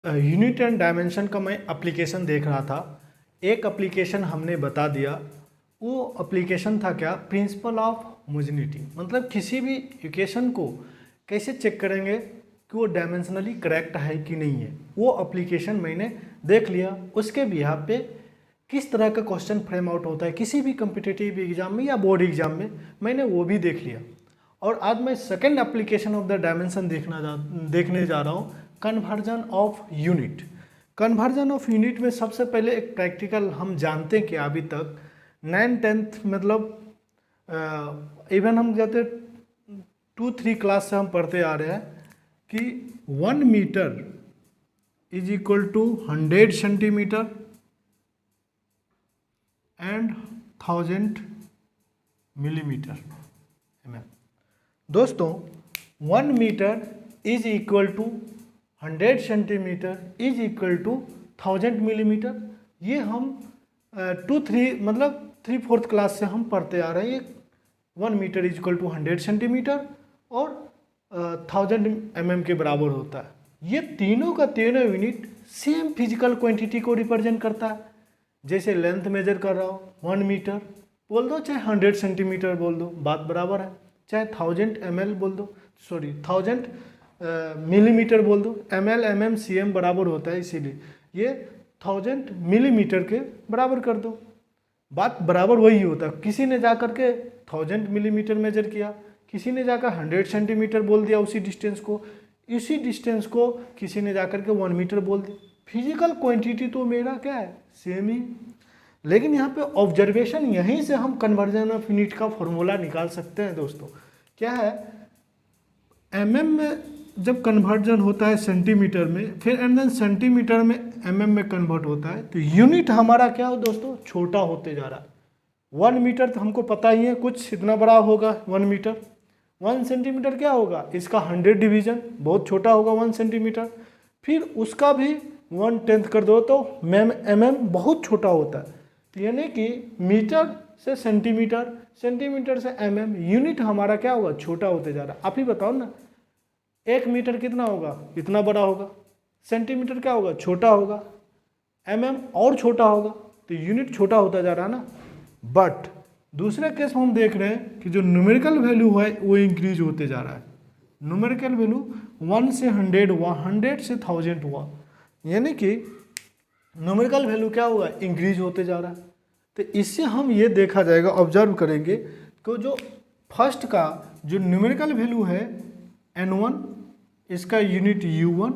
Unit and dimension का मैं application देख रहा था। एक एप्लीकेशन हमने बता दिया, वो एप्लीकेशन था क्या, प्रिंसिपल ऑफ होमोजेनिटी। मतलब किसी भी इक्वेशन को कैसे चेक करेंगे कि वो डायमेंशनली करेक्ट है कि नहीं है। वो एप्लीकेशन मैंने देख लिया। उसके बिहाफ पे किस तरह का क्वेश्चन फ्रेम आउट होता है किसी भी कम्पिटिटिव एग्जाम में या बोर्ड एग्जाम में, मैंने वो भी देख लिया। और आज मैं second application of the dimension देखने जा रहा हूँ, conversion of unit. Conversion of unit में सबसे पहले एक प्रैक्टिकल हम जानते हैं कि अभी तक 9th-10th मतलब इवन हम जाते 2-3 क्लास से हम पढ़ते आ रहे हैं कि 1 metre is equal to 100 centimetre and 1000 millimetre mm। दोस्तों 1 metre is equal to 100 centimetre is equal to 1000 millimetre. ये हम 2-3 मतलब 3-4 क्लास से हम पढ़ते आ रहे हैं। 1 metre is equal to 100 centimetre और 1000 mm के बराबर होता है। ये तीनों का तीनों यूनिट सेम फिजिकल क्वांटिटी को रिप्रेजेंट करता है। जैसे लेंथ मेजर कर रहा हो 1 मीटर बोल दो, चाहे 100 सेंटीमीटर बोल दो, बात बराबर है। चाहे 1000 ml बोल दो, 1000 मिलीमीटर बोल दो, ml mm cm बराबर होता है, इसीलिए ये 1000 मिलीमीटर के बराबर कर दो, बात बराबर वही होता है। किसी ने जा कर के 1000 मिलीमीटर मेजर किया, किसी ने जाकर 100 सेंटीमीटर बोल दिया उसी डिस्टेंस को, इसी डिस्टेंस को किसी ने जाकर के 1 मीटर बोल दिया। फिजिकल क्वांटिटी तो मेरा क्या है, सेम ही। लेकिन यहाँ पे ऑब्जर्वेशन, यहीं से हम कन्वर्जन ऑफ यूनिट का फॉर्मूला निकाल सकते हैं। दोस्तों क्या है, mm में जब कन्वर्जन होता है सेंटीमीटर में, फिर एंड देन सेंटीमीटर में mm में कन्वर्ट होता है, तो यूनिट हमारा क्या हो दोस्तों, छोटा होते जा रहा है। 1 मीटर तो हमको पता ही है कुछ इतना बड़ा होगा 1 मीटर। 1 सेंटीमीटर क्या होगा, इसका 100 डिवीजन, बहुत छोटा होगा 1 सेंटीमीटर। फिर उसका भी 1/10 कर दो तो mm बहुत छोटा होता है। तो यानी कि मीटर से सेंटीमीटर, सेंटीमीटर से mm, यूनिट हमारा क्या होगा, छोटा होते जा रहा है। आप ही बताओ ना, 1 मीटर कितना होगा, इतना बड़ा होगा। सेंटीमीटर क्या होगा, छोटा होगा। mm और छोटा होगा, तो यूनिट छोटा होता जा रहा है ना। बट दूसरे केस में हम देख रहे हैं कि जो न्यूमेरिकल वैल्यू है वो इंक्रीज होते जा रहा है। न्यूमेरिकल वैल्यू 1 से 100 हुआ, 100 से 1000 हुआ, यानी कि न्यूमेरिकल वैल्यू क्या हुआ, इंक्रीज होते जा रहा है। तो इससे हम ये देखा जाएगा, ऑब्जर्व करेंगे कि जो फर्स्ट का जो न्यूमेरिकल वैल्यू है n1, इसका यूनिट u1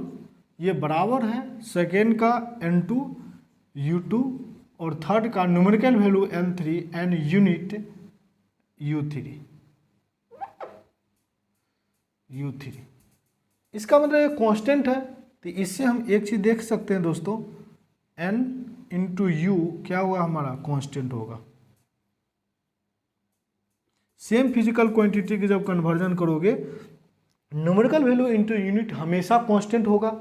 ये बराबर है सेकेंड का n2 u2 और थर्ड का numerical value n3 and unit u3। इसका मतलब ये कांस्टेंट है। तो इससे हम एक चीज़ देख सकते हैं दोस्तों, n इंटू यू क्या हुआ, हमारा कांस्टेंट होगा। सेम फिजिकल क्वांटिटी की जब कन्वर्जन करोगे, न्यूमेरिकल वैल्यू इंटू यूनिट हमेशा कांस्टेंट होगा।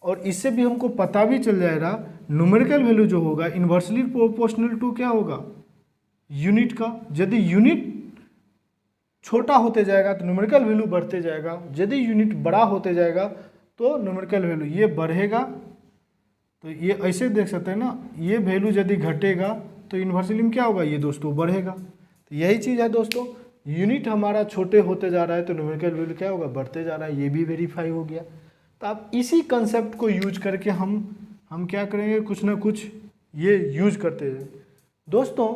और इससे भी हमको पता भी चल जाएगा न्यूमेरिकल वैल्यू जो होगा इन्वर्सली प्रोपोर्शनल टू क्या होगा, यूनिट का। यदि यूनिट छोटा होते जाएगा तो न्यूमेरिकल वैल्यू बढ़ते जाएगा, यदि यूनिट बड़ा होते जाएगा तो न्यूमेरिकल वैल्यू ये बढ़ेगा। तो ये ऐसे देख सकते हैं ना, ये वैल्यू यदि घटेगा तो इन्वर्सली में क्या होगा, ये दोस्तों बढ़ेगा। तो यही चीज़ है दोस्तों, यूनिट हमारा छोटे होते जा रहा है तो न्यूमेरिकल वैल्यू क्या होगा, बढ़ते जा रहा है। ये भी वेरीफाई हो गया। तो आप इसी कंसेप्ट को यूज करके हम क्या करेंगे, कुछ ना कुछ ये यूज करते हैं। दोस्तों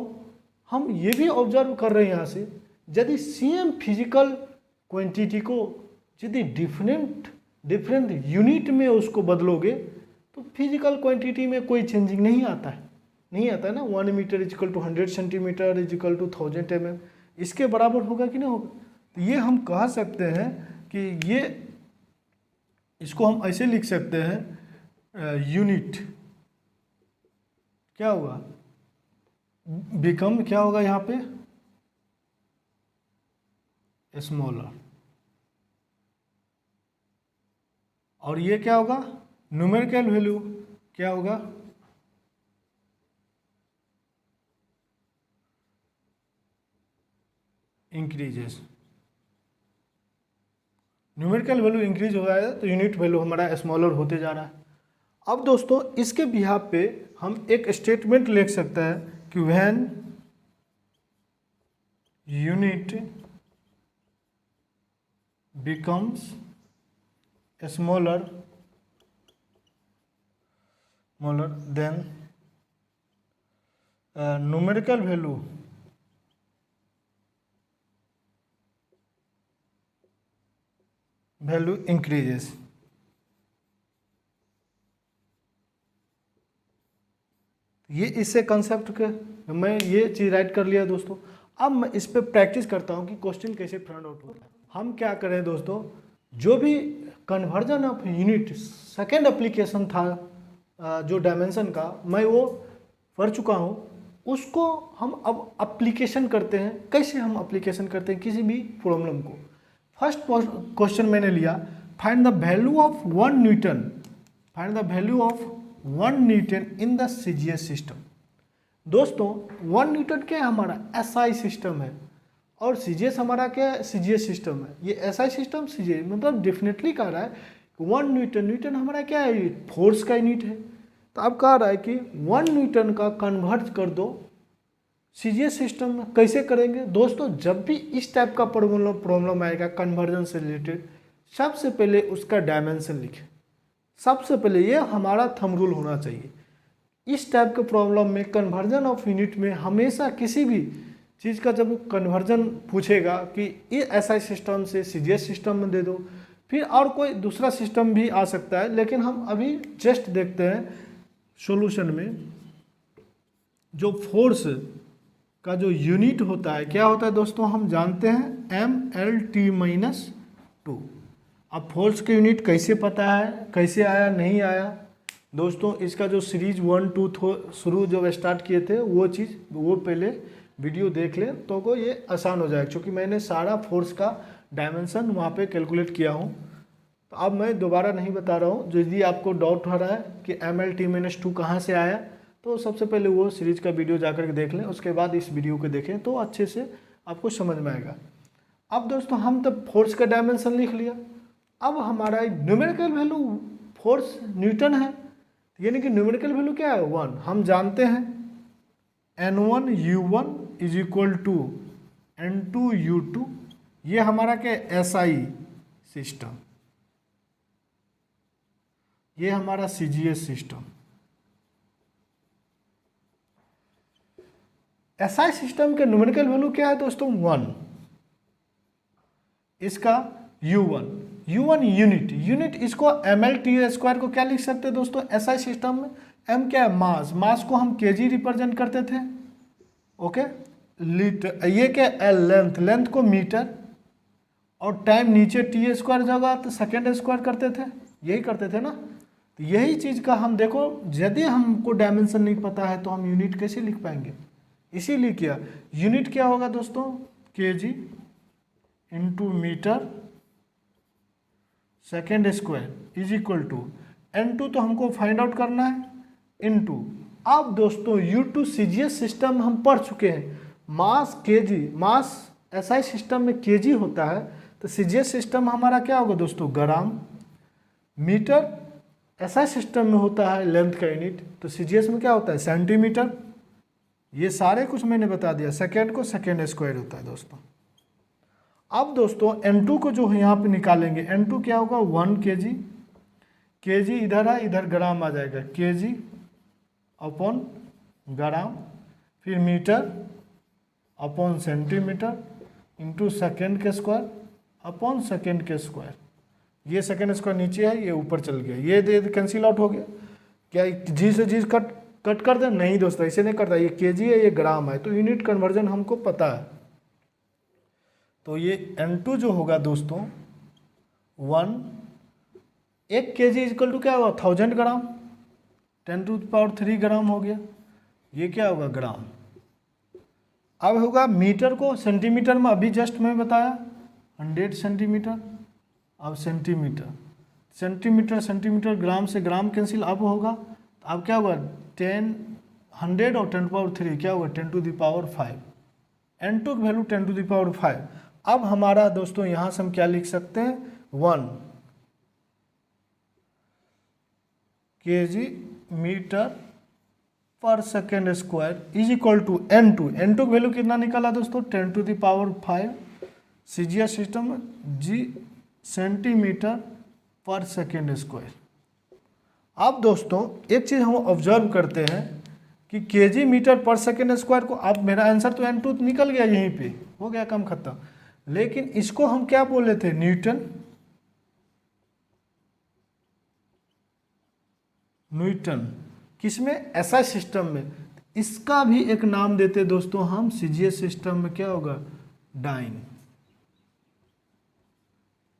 हम ये भी ऑब्जर्व कर रहे हैं यहाँ से, यदि सेम फिजिकल क्वांटिटी को यदि डिफरेंट यूनिट में उसको बदलोगे तो फिजिकल क्वांटिटी में कोई चेंजिंग नहीं आता है ना। 1 metre is equal to 100 centimetre is equal to 1000 mm, इसके बराबर होगा कि नहीं होगा। तो ये हम कह सकते हैं कि ये, इसको हम ऐसे लिख सकते हैं, यूनिट क्या होगा, बिकम क्या होगा यहाँ पे, स्मॉलर। और ये क्या होगा, न्यूमेरिकल वैल्यू क्या होगा, इंक्रीजेस। न्यूमेरिकल वैल्यू इंक्रीज हो रहा है तो यूनिट वैल्यू हमारा स्मॉलर होते जा रहा है। अब दोस्तों इसके बिहाफ पे हम एक स्टेटमेंट लिख सकते हैं कि when unit becomes smaller then numerical value increases। ये इससे कंसेप्ट के मैं ये चीज़ राइट कर लिया दोस्तों। अब मैं इस पर प्रैक्टिस करता हूँ कि क्वेश्चन कैसे फाइंड आउट होता है। हम क्या करें दोस्तों, जो भी conversion of unit second application था जो डायमेंशन का, मैं वो पढ़ चुका हूँ, उसको हम अब एप्लीकेशन करते हैं। कैसे हम एप्लीकेशन करते हैं किसी भी प्रॉब्लम को। फर्स्ट क्वेश्चन मैंने लिया, find the value of 1 Newton, find the value of 1 Newton in the CGS system. दोस्तों 1 न्यूटन क्या है, हमारा एसआई सिस्टम है, और सीजीएस हमारा क्या है, सीजीएस सिस्टम है। ये एसआई सिस्टम सीजीएस मतलब डेफिनेटली कह रहा है 1 न्यूटन, न्यूटन हमारा क्या है, फोर्स का यूनिट है। तो अब कह रहा है कि 1 न्यूटन का कन्वर्ट कर दो सीजीएस सिस्टम में। कैसे करेंगे दोस्तों, जब भी इस टाइप का प्रॉब्लम आएगा कन्वर्जन से रिलेटेड, सबसे पहले उसका डायमेंशन लिखें। सबसे पहले ये हमारा थंब रूल होना चाहिए। इस टाइप के प्रॉब्लम में कन्वर्जन ऑफ यूनिट में हमेशा किसी भी चीज़ का जब कन्वर्जन पूछेगा कि ये एसआई सिस्टम से सीजीएस सिस्टम में दे दो, फिर और कोई दूसरा सिस्टम भी आ सकता है, लेकिन हम अभी जस्ट देखते हैं सॉल्यूशन में जो फोर्स का जो यूनिट होता है क्या होता है दोस्तों, हम जानते हैं MLT-2। अब फोर्स के यूनिट कैसे पता है, कैसे आया नहीं आया दोस्तों, इसका जो सीरीज 1 2 शुरू जब स्टार्ट किए थे वो चीज़ वो पहले वीडियो देख लें तो को ये आसान हो जाएगा, क्योंकि मैंने सारा फोर्स का डायमेंशन वहाँ पे कैलकुलेट किया हूँ। तो अब मैं दोबारा नहीं बता रहा हूँ। यदि आपको डाउट हो रहा है कि MLT-2 कहाँ से आया, तो सबसे पहले वो सीरीज का वीडियो जाकर के देख लें, उसके बाद इस वीडियो को देखें तो अच्छे से आपको समझ में आएगा। अब दोस्तों हम तो फोर्स का डायमेंशन लिख लिया। अब हमारा न्यूमेरिकल वैल्यू फोर्स न्यूटन है, यानी कि न्यूमेरिकल वैल्यू क्या है 1। हम जानते हैं N1 U1 is equal to N2 U2। ये हमारा क्या SI सिस्टम, ये हमारा CGS सिस्टम। SI सिस्टम के न्यूमेरिकल वैल्यू क्या है दोस्तों 1। इसका U1 यूनिट इसको MLT² को क्या लिख सकते हैं दोस्तों SI सिस्टम में। M क्या है, मास को हम kg रिप्रेजेंट करते थे, ओके। लीटर, ये क्या L लेंथ को मीटर, और टाइम नीचे T² जगह तो सेकेंड स्क्वायर करते थे, यही करते थे ना। तो यही चीज़ का हम देखो, यदि हमको डायमेंशन नहीं पता है तो हम यूनिट कैसे लिख पाएंगे। इसीलिए क्या यूनिट क्या होगा दोस्तों, kg into metre second square is equal to N2 तो हमको फाइंड आउट करना है इंटू। अब दोस्तों U2 CGS सिस्टम हम पढ़ चुके हैं, मास kg, मास SI सिस्टम में kg होता है, तो CGS सिस्टम हमारा क्या होगा दोस्तों ग्राम। मीटर SI सिस्टम में होता है लेंथ का यूनिट, तो CGS में क्या होता है सेंटीमीटर। ये सारे कुछ मैंने बता दिया। सेकेंड को सेकेंड स्क्वायर होता है दोस्तों। अब दोस्तों N2 को जो यहाँ पे निकालेंगे, N2 क्या होगा 1 kg इधर है, इधर ग्राम आ जाएगा, kg अपॉन ग्राम, फिर metre upon centimetre into second के स्क्वायर अपॉन सेकेंड के स्क्वायर। ये सेकेंड स्क्वायर नीचे है, ये ऊपर चल गया, ये दे कैंसिल आउट हो गया। क्या जी से जी कट कर दे, नहीं दोस्तों ऐसे नहीं करता, ये kg है ये ग्राम है, तो यूनिट कन्वर्जन हमको पता है। तो ये N2 जो होगा दोस्तों 1 kg इक्वल टू क्या होगा 1000 ग्राम, 10⁻³ ग्राम हो गया। ये क्या होगा ग्राम। अब होगा मीटर को सेंटीमीटर में, अभी जस्ट मैं बताया 100 सेंटीमीटर। अब सेंटीमीटर ग्राम से ग्राम कैंसिल अब होगा, तो अब क्या होगा 100 और 10⁻³ क्या होगा 10⁵। N2 की वैल्यू 10⁵। अब हमारा दोस्तों यहाँ से हम क्या लिख सकते हैं 1 kg मीटर पर second square is equal to N2। N2 की वैल्यू कितना निकाला दोस्तों, 10⁵ सीजीएस सिस्टम जी सेंटीमीटर पर सेकेंड स्क्वायर। अब दोस्तों एक चीज़ हम ऑब्जर्व करते हैं कि केजी मीटर पर सेकेंड स्क्वायर को, अब मेरा आंसर तो N2 निकल गया, यहीं पे हो गया काम खत्म। लेकिन इसको हम क्या बोले थे, न्यूटन। किसमें, एसआई सिस्टम में। इसका भी एक नाम देते दोस्तों हम सीजीएस सिस्टम में, क्या होगा, डाइन।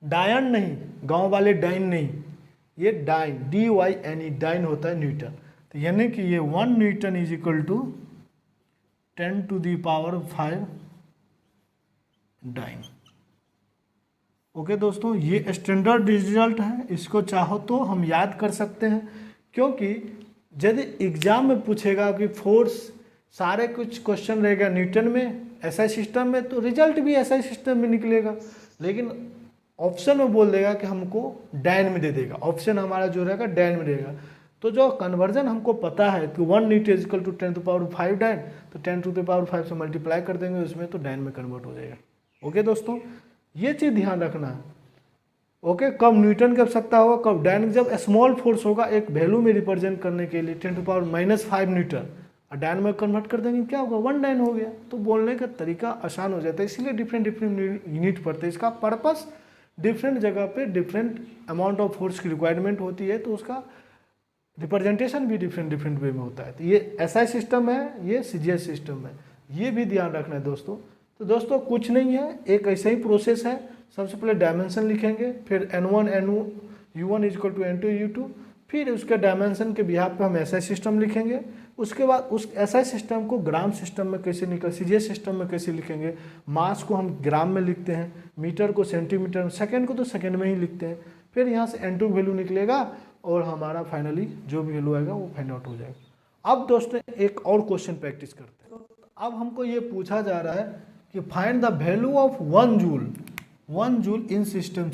डायन नहीं, गांव वाले डाइन नहीं, ये डाइन, DYNE डाइन होता है न्यूटन। तो यानी कि ये 1 newton is equal to 10⁵ dyne. Okay दोस्तों, ये स्टैंडर्ड रिजल्ट है, इसको चाहो तो हम याद कर सकते हैं, क्योंकि यदि एग्जाम में पूछेगा कि फोर्स, सारे कुछ क्वेश्चन रहेगा न्यूटन में, एसआई सिस्टम में, तो रिजल्ट भी एसआई सिस्टम में निकलेगा। लेकिन ऑप्शन में बोल देगा कि हमको डायन में दे देगा, ऑप्शन हमारा जो रहेगा डायन में रहेगा। तो जो कन्वर्जन हमको पता है कि 1 न्यूटन इज इक्वल टू 10⁵ डायन, तो 10⁵ से मल्टीप्लाई कर देंगे उसमें, तो डायन में कन्वर्ट हो जाएगा। ओके दोस्तों, ये चीज़ ध्यान रखना है। ओके, कब न्यूटन की आवश्यकता होगा, कब डायन, जब स्मॉल फोर्स होगा एक वैल्यू में रिप्रेजेंट करने के लिए 10⁻⁻5 न्यूटन, और डायन में कन्वर्ट कर देंगे, क्या होगा, 1 डायन हो गया। तो बोलने का तरीका आसान हो जाता है, इसलिए डिफरेंट यूनिट पढ़ते हैं। इसका पर्पस डिफरेंट जगह पे डिफरेंट अमाउंट ऑफ फोर्स की रिक्वायरमेंट होती है, तो उसका रिप्रेजेंटेशन भी डिफरेंट वे में होता है। तो ये एसआई सिस्टम है, ये सीजीएस सिस्टम है, ये भी ध्यान रखना है दोस्तों। तो दोस्तों कुछ नहीं है, एक ऐसा ही प्रोसेस है। सबसे पहले डायमेंशन लिखेंगे, फिर N1 U1 is equal to N2 U2, फिर उसके डायमेंशन के बिहाफ पे हम एसआई सिस्टम लिखेंगे। उसके बाद उस एसआई सिस्टम को ग्राम सिस्टम में कैसे निकल, सीजीएस सिस्टम में कैसे लिखेंगे। मास को हम ग्राम में लिखते हैं, मीटर को सेंटीमीटर में, सेकेंड को तो सेकेंड में ही लिखते हैं। फिर यहाँ से N2 वैल्यू निकलेगा और हमारा फाइनली जो भी वैल्यू आएगा वो फाइंड आउट हो जाएगा। अब दोस्तों एक और क्वेश्चन प्रैक्टिस करते हैं। अब हमको ये पूछा जा रहा है कि find the value of 1 joule in system.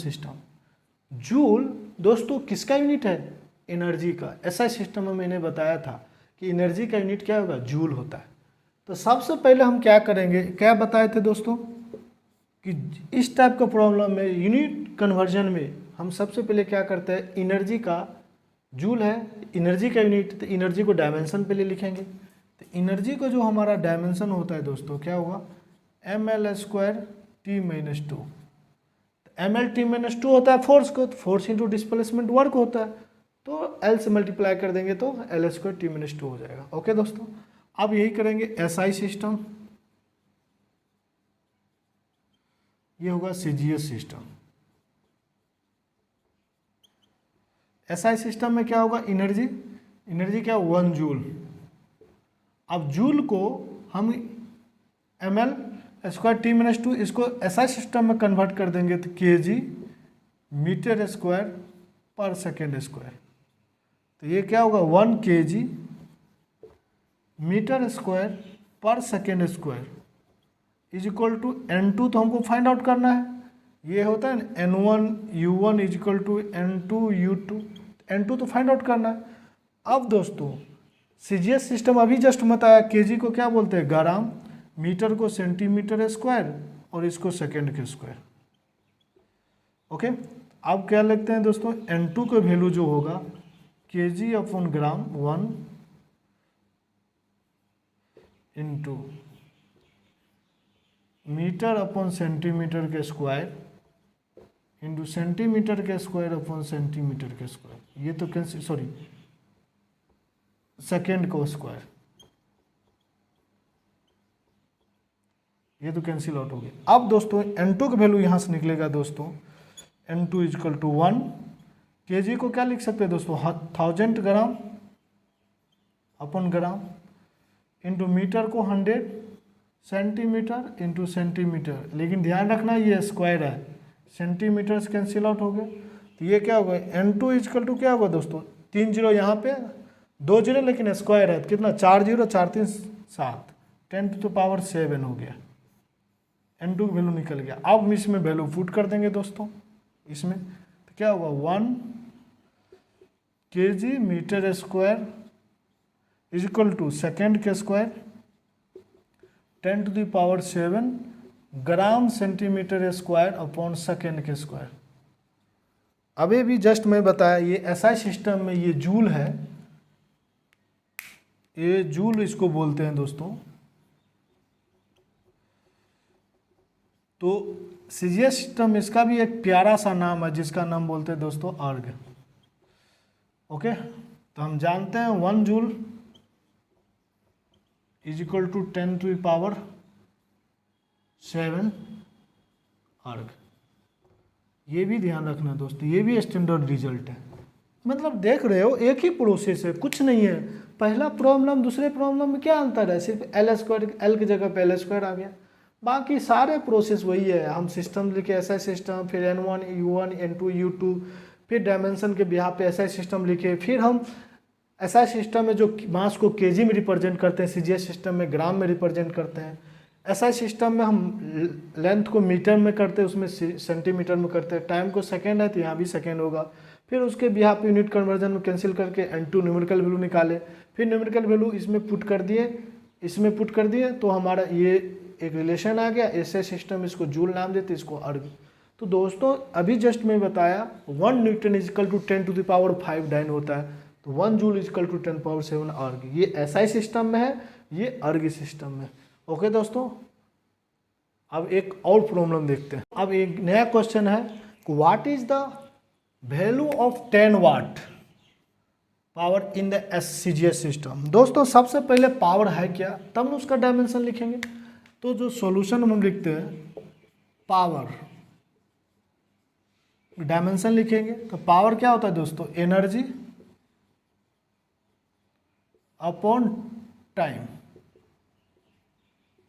Joule दोस्तों किसका यूनिट है, एनर्जी का। एसआई सिस्टम में मैंने बताया था कि एनर्जी का यूनिट क्या होगा, जूल होता है। तो सबसे पहले हम क्या करेंगे, क्या बताए थे दोस्तों कि इस टाइप का प्रॉब्लम में यूनिट कन्वर्जन में हम सबसे पहले क्या करते हैं, एनर्जी का, जूल है एनर्जी का यूनिट, तो एनर्जी को डायमेंशन पहले लिखेंगे। तो एनर्जी को जो हमारा डायमेंशन होता है दोस्तों क्या होगा, ml² T-2। ml/T-2 होता है फोर्स को, तो फोर्स इंटू डिस्प्लेसमेंट वर्क होता है, तो L से मल्टीप्लाई कर देंगे तो L² T-2 हो जाएगा। ओके दोस्तों, अब यही करेंगे एसआई सिस्टम, ये होगा सीजीएस सिस्टम। एसआई सिस्टम में क्या होगा, एनर्जी क्या, 1 जूल। अब जूल को हम ml² T-2, इसको एसआई सिस्टम में कन्वर्ट कर देंगे तो kg मीटर स्क्वायर पर सेकेंड स्क्वायर। तो ये क्या होगा, 1 kg मीटर स्क्वायर पर second square is equal to N2, तो हमको फाइंड आउट करना है। ये होता है N1 U1 is equal to N2 U2, N2 तो फाइंड आउट करना है। अब दोस्तों सीजीएस सिस्टम अभी जस्ट बताया, केजी को क्या बोलते हैं, ग्राम, मीटर को सेंटीमीटर स्क्वायर, और इसको सेकेंड के स्क्वायर। ओके, अब क्या लिखते हैं दोस्तों, N2 का वैल्यू जो होगा kg/ग्राम 1 इंटू मीटर/सेंटीमीटर के स्क्वायर इंटू सेंटीमीटर के स्क्वायर/सेंटीमीटर के स्क्वायर। ये तो कैंसिल, सॉरी, सेकेंड को स्क्वायर, ये तो कैंसिल आउट हो गया। अब दोस्तों N2 का वैल्यू यहाँ से निकलेगा दोस्तों, N2 is equal to 1, kg को क्या लिख सकते हैं दोस्तों, 1000 ग्राम अपन ग्राम, इंटू मीटर को 100, सेंटीमीटर इंटू सेंटीमीटर। लेकिन ध्यान रखना ये स्क्वायर है, सेंटीमीटर से कैंसिल आउट हो गया। तो ये क्या होगा, N2 इज इक्वल टू क्या होगा दोस्तों, 3 जीरो यहाँ पे 2 जीरो, लेकिन स्क्वायर है, कितना, 4 जीरो 4 3 7, 10⁻7 हो गया। N2 की वैल्यू निकल गया। अब हम इसमें वैल्यू पुट कर देंगे दोस्तों, इसमें तो क्या होगा, 1 kg metre square is equal to second के square 10⁻⁷ gram centimetre square upon second के स्क्वायर। अभी भी जस्ट मैं बताया ये एसआई सिस्टम में ये जूल है, ये जूल इसको बोलते हैं दोस्तों। तो सीजीएस सिस्टम इसका भी एक प्यारा सा नाम है जिसका नाम बोलते हैं दोस्तों अर्ग। ओके, तो हम जानते हैं 1 जूल इज इक्वल टू 10⁻⁷ अर्ग। ये भी ध्यान रखना दोस्तों, ये भी स्टैंडर्ड रिजल्ट है। मतलब देख रहे हो एक ही प्रोसेस है, कुछ नहीं है। पहला प्रॉब्लम दूसरे प्रॉब्लम में क्या अंतर है, सिर्फ एल स्क्वायर, एल की जगह पे एल स्क्वायर आ गया, बाकी सारे प्रोसेस वही है। हम सिस्टम लिखे ऐसा सिस्टम, फिर N1 U1 N2 U2, फिर डायमेंशन के बिहाफ पे ऐसा सिस्टम लिखे, फिर हम ऐसा सिस्टम में जो मास को केजी में रिप्रेजेंट करते हैं, सीजीएस सिस्टम में ग्राम में रिप्रेजेंट करते हैं। ऐसा सिस्टम में हम लेंथ को मीटर में करते हैं, उसमें सेंटीमीटर में करते हैं। टाइम को सेकेंड है तो यहाँ भी सेकेंड होगा। फिर उसके बिहाफ पे यूनिट कन्वर्जन में कैंसिल करके N2 न्यूमेरिकल वैल्यू निकाले, फिर न्यूमेरिकल वैल्यू इसमें पुट कर दिए, इसमें पुट कर दिए, तो हमारा ये एक रिलेशन आ गया। ऐसे सिस्टम इसको जूल नाम देते, इसको अर्ग। तो दोस्तों अभी जस्ट मैं बताया 1 newton is equal to 10⁵ dyne होता है, तो 1 जूल इज इक्वल टू 10⁷ अर्ग। ये एसआई सिस्टम में है, ये अर्ग सिस्टम में। ओके दोस्तों, अब एक और प्रॉब्लम देखते हैं। अब एक नया क्वेश्चन है, what is the value of 10 watt power in the CGS system. दोस्तों सबसे पहले पावर है क्या, तब हम उसका डायमेंशन लिखेंगे। तो जो सॉल्यूशन हम लिखते हैं पावर, डायमेंशन लिखेंगे तो पावर क्या होता है दोस्तों, एनर्जी अपॉन टाइम।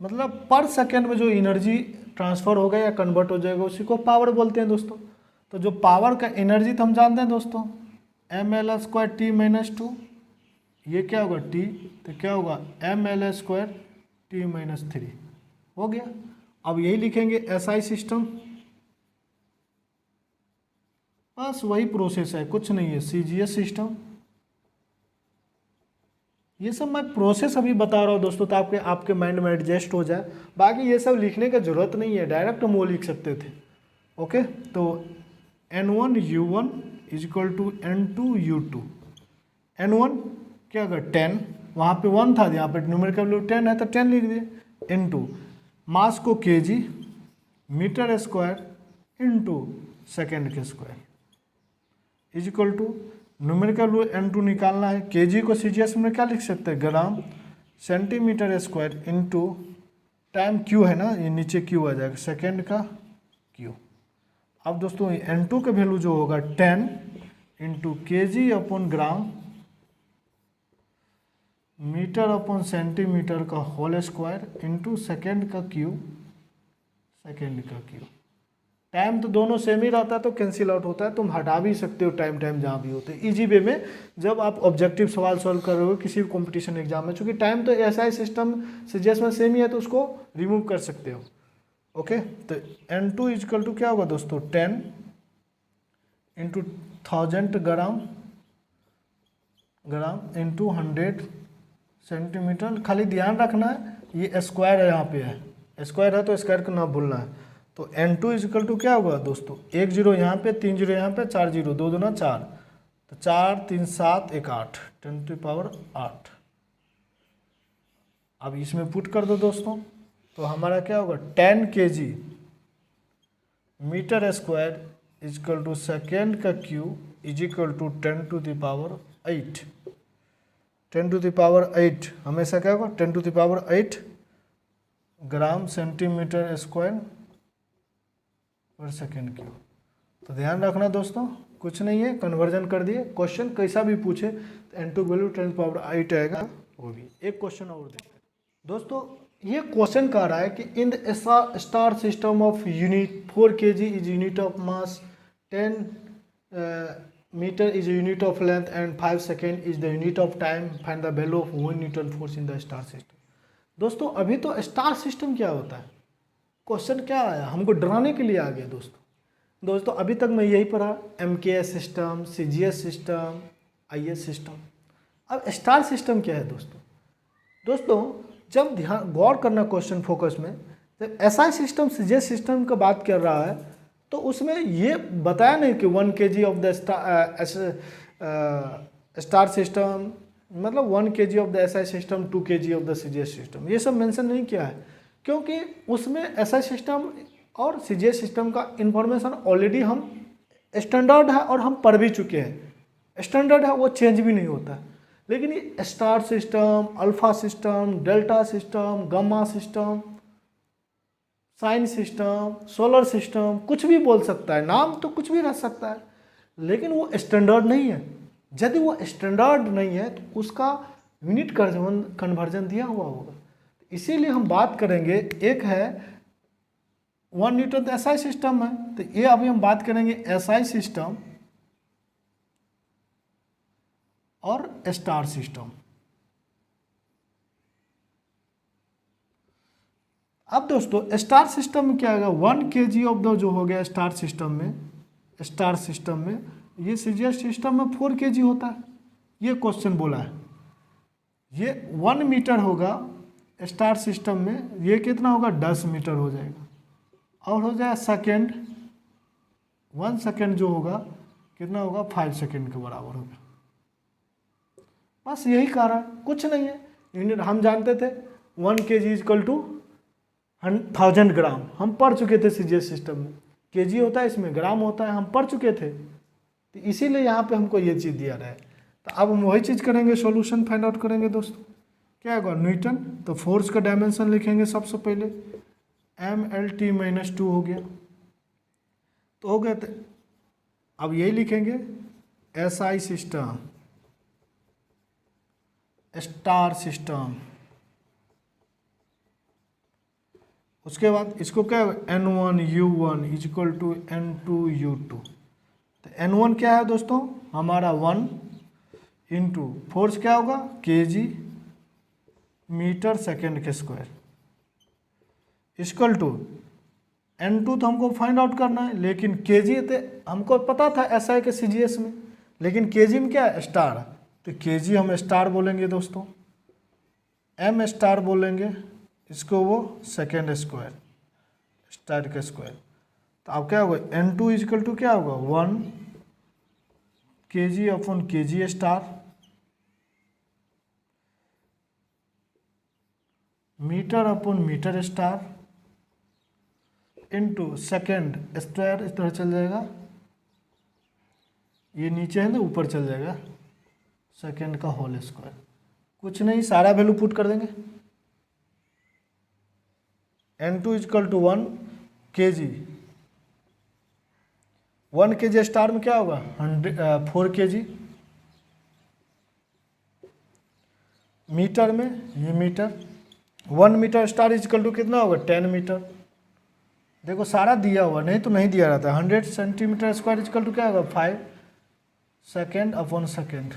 मतलब पर सेकेंड में जो एनर्जी ट्रांसफर होगा या कन्वर्ट हो जाएगा उसी को पावर बोलते हैं दोस्तों। तो जो पावर का एनर्जी तो हम जानते हैं दोस्तों mL² t-2, ये क्या होगा t, तो क्या होगा mL² t-3 हो गया। अब यही लिखेंगे एसआई सिस्टम, बस वही प्रोसेस है, कुछ नहीं है। सीजीएस सिस्टम, ये सब मैं प्रोसेस अभी बता रहा हूँ दोस्तों, तो आपके माइंड में एडजस्ट हो जाए। बाकी ये सब लिखने का जरूरत नहीं है, डायरेक्ट हम वो लिख सकते थे। ओके, तो N1 U1 is equal to N2 U2। N1 क्या होगा 10, वहाँ पे 1 था, यहाँ पे न्यूमेरिकल वैल्यू 10 है तो 10 लिख दिए। N2 मास को KG meter square into second के square is equal to numerical value N2 निकालना है। केजी को सीजीएस में क्या लिख सकते हैं, gram centimetre square into time Q है ना, ये नीचे Q आ जाएगा, सेकेंड का Q। अब दोस्तों N2 का वैल्यू जो होगा 10 into kg upon gram metre upon centimetre का होल स्क्वायर इंटू सेकेंड का Q, सेकेंड का Q। टाइम तो दोनों सेम ही रहता है तो कैंसिल आउट होता है, तुम हटा भी सकते हो टाइम जहाँ भी होते हैं इजी वे में, जब आप ऑब्जेक्टिव सवाल सॉल्व कर रहे हो किसी भी कंपटीशन एग्जाम में। चूँकि टाइम तो ऐसा ही सिस्टम सीजीएस में सेम ही है तो उसको रिमूव कर सकते हो। ओके, तो N2 इजकल टू क्या होगा दोस्तों 10 इंटू 1000 ग्राम इंटू 100 सेंटीमीटर। खाली ध्यान रखना है ये स्क्वायर है, यहाँ पे है स्क्वायर है तो स्क्वायर को ना भूलना है। तो N2 इजकल टू क्या होगा दोस्तों, 1 0 यहाँ पे, 3 0 यहाँ पे, 4 0, 2 2 4, तो 4 3 7 1 8, 10⁸8। अब इसमें पुट कर दो दोस्तों, तो हमारा क्या होगा 10 kg metre square is equal to second का Q इजिकल टू 10⁸8। 10⁸8 हमेशा क्या होगा 10⁸8 ग्राम सेंटीमीटर स्क्वायर पर सेकेंड Q। तो ध्यान रखना दोस्तों, कुछ नहीं है, कन्वर्जन कर दिए। क्वेश्चन कैसा भी पूछे तो N2 वैल्यू 10⁸8 आएगा। वो भी एक क्वेश्चन और देखते हैं दोस्तों। ये क्वेश्चन कह रहा है कि in the star system of unit 4 kg is unit of mass, 10 metre is unit of length and 5 second is the unit of time, find the value of 1 newton force in the star system. दोस्तों अभी तो star system क्या होता है, question क्या आया, हमको डराने के लिए आ गया दोस्तों। अभी तक मैं यही पढ़ा, MKS सिस्टम, CGS सिस्टम, आइए सिस्टम। अब स्टार सिस्टम क्या है दोस्तों? दोस्तों जब ध्यान गौर करना क्वेश्चन फोकस में, जब SI सिस्टम CGS सिस्टम का बात कर रहा है तो उसमें ये बताया नहीं कि 1 kg of the star system मतलब 1 kg of the SI system, 2 kg of the CGS system, ये सब मेंशन नहीं किया है, क्योंकि उसमें SI सिस्टम और CGS सिस्टम का इंफॉर्मेशन ऑलरेडी हम स्टैंडर्ड है और हम पढ़ भी चुके हैं। स्टैंडर्ड है वो चेंज भी नहीं होता। लेकिन ये star system, alpha system, delta system, gamma system, sine system, solar system, कुछ भी बोल सकता है, नाम तो कुछ भी रख सकता है, लेकिन वो स्टैंडर्ड नहीं है। यदि वो स्टैंडर्ड नहीं है तो उसका यूनिट कन्वर्जन दिया हुआ होगा। इसीलिए हम बात करेंगे, एक है 1 न्यूटन SI सिस्टम है, तो ये अभी हम बात करेंगे SI सिस्टम और स्टार सिस्टम। अब दोस्तों स्टार सिस्टम में क्या होगा, 1 kg ऑफ द जो हो गया स्टार सिस्टम में ये CGS सिस्टम में 4 kg होता है। ये क्वेश्चन बोला है, ये 1 मीटर होगा स्टार सिस्टम में, ये कितना होगा 10 मीटर हो जाएगा, और हो जाए सेकेंड, 1 सेकेंड जो होगा कितना होगा 5 सेकेंड के बराबर होगा। बस यही कारण, कुछ नहीं है। यूनिट हम जानते थे 1 kg इक्वल टू 1000 ग्राम, हम पढ़ चुके थे CGS सिस्टम में। kg होता है, इसमें ग्राम होता है, हम पढ़ चुके थे, तो इसीलिए यहाँ पे हमको ये चीज़ दिया रहा है। तो अब हम वही चीज़ करेंगे, सॉल्यूशन फाइंड आउट करेंगे दोस्तों। क्या होगा न्यूटन, तो फोर्स का डायमेंशन लिखेंगे सबसे पहले, MLT - 2 हो गया, तो हो गया। अब यही लिखेंगे SI सिस्टम, स्टार सिस्टम, उसके बाद इसको क्या है N1U1 इक्वल टू N2U2। तो N1 क्या है दोस्तों हमारा 1 इंटू फोर्स क्या होगा kg मीटर सेकेंड के स्क्वायर इक्वल टू N2 तो हमको फाइंड आउट करना है, लेकिन kg तो हमको पता था SI के CGS में, लेकिन kg में क्या है स्टार, तो kg हम स्टार बोलेंगे दोस्तों, M स्टार बोलेंगे इसको, वो सेकेंड स्क्वायर स्टार का स्क्वायर। तो अब क्या होगा N2 इक्वल टू क्या होगा 1 kg upon kg star metre upon metre star into second square, इस तरह चल जाएगा, ये नीचे है ना ऊपर चल जाएगा, सेकेंड का होल स्क्वायर। कुछ नहीं, सारा वैल्यू पुट कर देंगे। N2 equal to 1 kg, 1 kg star में क्या होगा 4 kg, मीटर में ये metre, 1 metre star equal to कितना होगा 10 मीटर। देखो सारा दिया हुआ, नहीं तो नहीं दिया रहता। 100 सेंटीमीटर स्क्वायर इक्वल टू क्या होगा 5 सेकेंड अपॉन सेकेंड।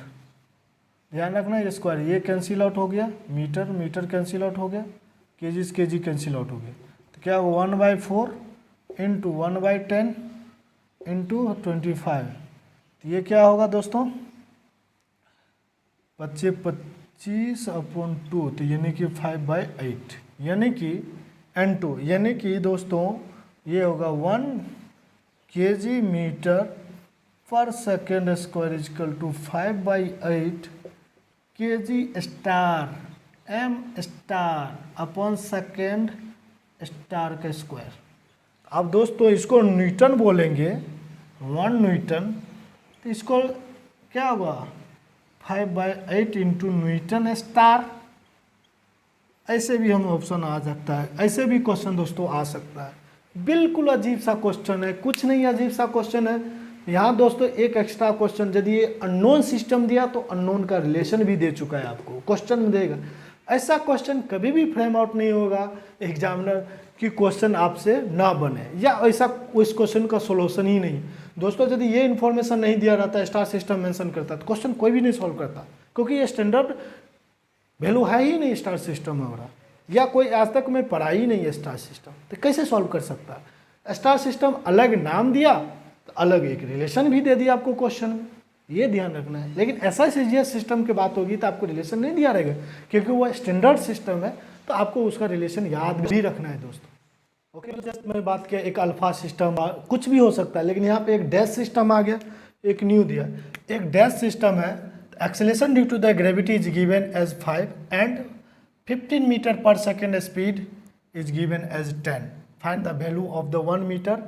ध्यान रखना ये स्क्वायर, ये कैंसिल आउट हो गया, मीटर मीटर कैंसिल आउट हो गया, kg कैंसिल आउट हो गया, तो क्या होगा 1/4 इंटू 1/10 इंटू 25। तो ये क्या होगा दोस्तों 25 अपॉन 2, तो यानी कि 5/8, यानी कि N2, यानी कि दोस्तों ये होगा 1 kg मीटर पर second square equal to 5/8 kg star M star upon second star का स्क्वायर। अब दोस्तों इसको न्यूटन बोलेंगे, 1 न्यूटन, तो इसको क्या होगा 5/8 इंटू न्यूटन स्टार। ऐसे भी हम ऑप्शन आ सकता है, ऐसे भी क्वेश्चन दोस्तों आ सकता है। बिल्कुल अजीब सा क्वेश्चन है, कुछ नहीं अजीब सा क्वेश्चन है। यहाँ दोस्तों एक एक्स्ट्रा क्वेश्चन, यदि ये अननोन सिस्टम दिया तो अननोन का रिलेशन भी दे चुका है आपको, क्वेश्चन में देगा। ऐसा क्वेश्चन कभी भी फ्रेम आउट नहीं होगा एग्जामिनर कि क्वेश्चन आपसे ना बने, या ऐसा उस क्वेश्चन का सोल्यूशन ही नहीं। दोस्तों यदि ये इन्फॉर्मेशन नहीं दिया रहता, स्टार सिस्टम मेंशन करता, तो क्वेश्चन कोई भी नहीं सॉल्व करता, क्योंकि ये स्टैंडर्ड वैल्यू है ही नहीं स्टार सिस्टम वगैरह, या कोई आज तक में पढ़ा ही नहीं है स्टार सिस्टम, तो कैसे सॉल्व कर सकता है। स्टार सिस्टम अलग नाम दिया, तो अलग एक रिलेशन भी दे दिया आपको क्वेश्चन में, ये ध्यान रखना है। लेकिन SI सिस्टम की बात होगी तो आपको रिलेशन नहीं दिया रहेगा, क्योंकि वो स्टैंडर्ड सिस्टम है, तो आपको उसका रिलेशन याद भी रखना है दोस्तों। ओके, जस्ट मैं बात किया एक अल्फा सिस्टम, कुछ भी हो सकता है, लेकिन यहाँ पे एक डैश सिस्टम आ गया, एक न्यू दिया। एक डैश सिस्टम है, acceleration due to the gravity is given as 5 and 15 meter पर second speed is given as 10। Find the value of the 1 meter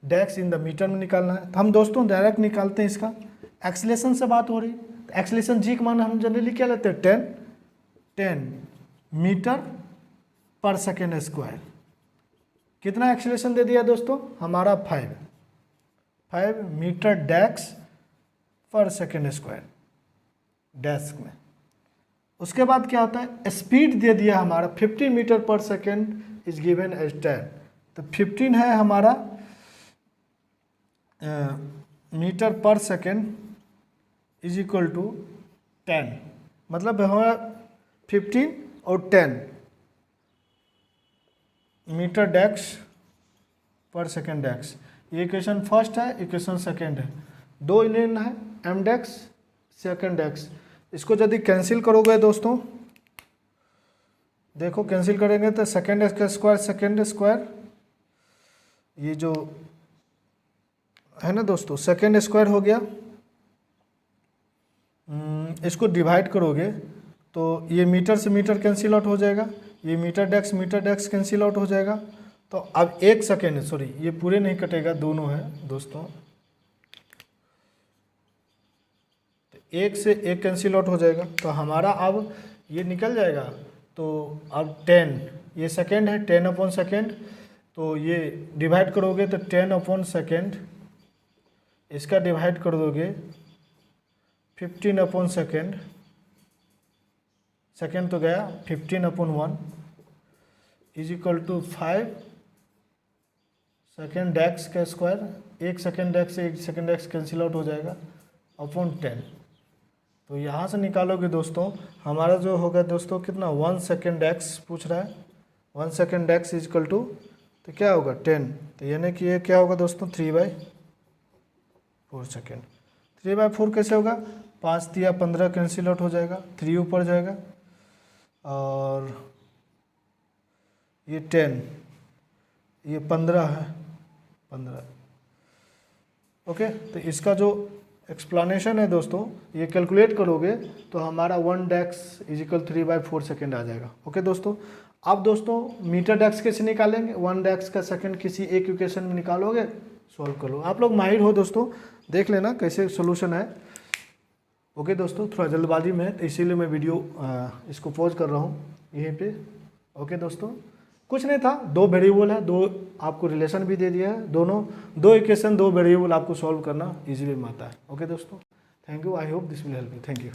dash in the meter में निकालना है। तो हम दोस्तों डायरेक्ट निकालते हैं इसका। एक्सेलरेशन से बात हो रही, तो एक्सेलरेशन जी का मान हम जनरली क्या लेते हैं, 10 मीटर पर सेकेंड स्क्वायर। कितना एक्सेलरेशन दे दिया दोस्तों हमारा, 5 मीटर डैश पर सेकेंड स्क्वायर डैश में। उसके बाद क्या होता है, स्पीड दे दिया हमारा 15 मीटर पर सेकेंड इज गिवन एज 10। तो 15 है हमारा मीटर पर सेकेंड इज इक्वल टू 10, मतलब हमारा 15 और 10 मीटर डैश पर सेकेंड डैश। ये इक्वेशन फर्स्ट है, इक्वेशन सेकेंड है, दो इलेन है, एम डैश सेकेंड डैश। इसको यदि कैंसिल करोगे दोस्तों, देखो कैंसिल करेंगे तो सेकेंड का स्क्वायर सेकेंड स्क्वायर, ये जो है ना दोस्तों सेकेंड स्क्वायर हो गया। इसको डिवाइड करोगे तो ये मीटर से मीटर कैंसिल आउट हो जाएगा, ये मीटर डैश कैंसिल आउट हो जाएगा। तो अब 1 सेकेंड, सॉरी ये पूरे नहीं कटेगा, दोनों है दोस्तों, तो 1 से 1 कैंसिल आउट हो जाएगा। तो हमारा अब ये निकल जाएगा। तो अब 10, ये सेकेंड है, 10 अपॉन सेकेंड, तो ये डिवाइड करोगे तो 10 अपॉन सेकेंड, इसका डिवाइड कर दोगे 15 अपॉन सेकेंड, सेकेंड तो गया, 15 upon 1 is equal to 5 second dash का स्क्वायर, 1 सेकेंड डैश से 1 सेकेंड डैश कैंसिल आउट हो जाएगा, अपॉन 10। तो यहाँ से निकालोगे दोस्तों हमारा जो होगा दोस्तों कितना, 1 सेकेंड डैश पूछ रहा है, 1 second dash is equal to, तो क्या होगा 10। तो यानी कि ये क्या होगा दोस्तों 3/4 सेकेंड। 3/4 कैसे होगा, 5 दिया 15 कैंसिल आउट हो जाएगा, 3 ऊपर जाएगा, और ये 10, ये 15 है, 15। ओके, तो इसका जो एक्सप्लेनेशन है दोस्तों, ये कैलकुलेट करोगे तो हमारा 1 डैश इज इक्वल 3/4 सेकेंड आ जाएगा। ओके दोस्तों, अब दोस्तों मीटर डैश कैसे निकालेंगे, 1 डैश का सेकेंड किसी एक इक्वेशन में निकालोगे, सॉल्व कर लो। आप लोग माहिर हो दोस्तों, देख लेना कैसे सोल्यूशन है। ओके दोस्तों, थोड़ा जल्दबाजी में है तो इसीलिए मैं वीडियो इसको पॉज कर रहा हूँ यहीं पे। ओके दोस्तों, कुछ नहीं था, 2 वेरिएबल है, 2 आपको रिलेशन भी दे दिया है, दोनों 2 इक्वेशन 2 वेरिएबल आपको सॉल्व करना इजीली में आता है। ओके दोस्तों, thank you, I hope this will help you, thank you.